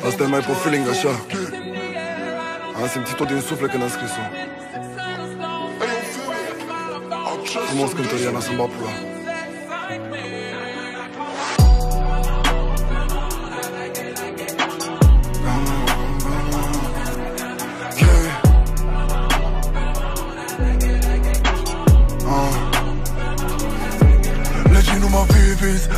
Asta e mai pe feeling așa. Am simțit-o din suflet când am scris-o. Frumos cântăriana să-mi bat pula.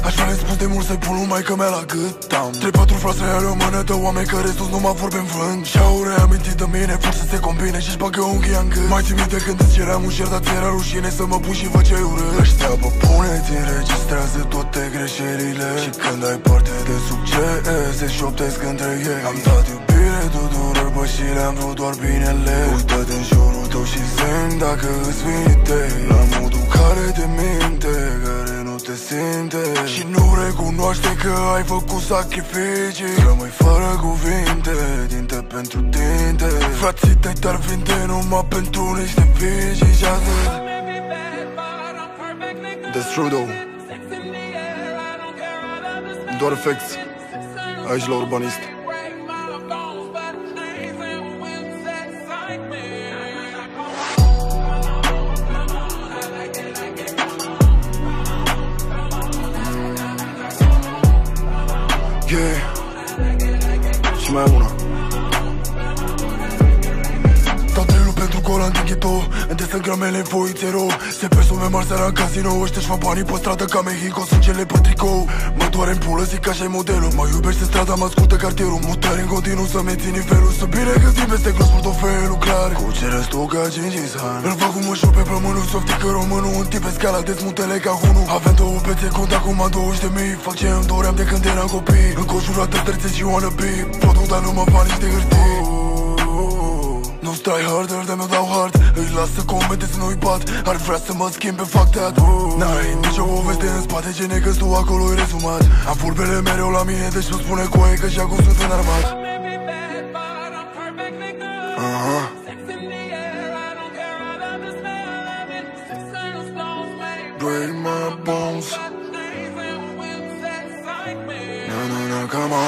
Aș vrea spus de mult să-i pun lumai că mi-a la gât. 3-4 frase ale o mână de oameni care sus nu mă vorbe în vânt. Și-au reamintit de mine, vor să se combine și-și bagă unghia în gât. Mai țin minte când îți ceream un șer, dar ți-era rușine să mă pun și vă ce-ai urât. Ăștia bă pune-ți, înregistrează toate greșelile și când ai parte de succes, se șoptesc între ei. Am dat iubire tuturor, bă, și le-am vrut doar binele. Uită-te în jurul tău și zâmb dacă îți vin idei. La modul care te minte, care nu te simte și nu recunoaște că ai făcut sacrificii. Rămâi fără cuvinte, dinte pentru dinte. Frații tăi te-ar vinde numai pentru niște vigii și atât. That's true though. Doar facts aici la Urbanist. Yeah. Și mai am una. Dau 3 luni pentru gol, am dinghit-o. În desen gramele, voi zero. Se persume mari seara în casino. Ăștia-și fac banii pe stradă ca Mexico. Sângele pe tricou. Mă doare în pulă, zic că așa-i modelul. Mă iubește strada, mă ascultă cartierul. Mutări în continuu să menții nivelul. Sunt bine gândit peste gros portofelul clar. Cu ce restul ca Gengis Han. Îl fac cu mășuri pe pămânul. Softică românul, un tip pe scala, dezmutele ca Hunu. Avem 2 pe secund, acum am 20.000. Fac ce îmi doream de când eram copii. Înconjurat de terțe și wannabe. Pot dar nu mă fac niște hârtii. Nu-ți try harder, de mi-o dau hard. Îi las să comente să nu-i bat. Ar vrea să mă schimb pe fac that. N-ai nicio poveste în spate, ce negăs tu acolo-i rezumat. Am vorbele mereu la mine, deci nu spune cu ei că și acum sunt înarmat. Break my bones. No, no, no, come on.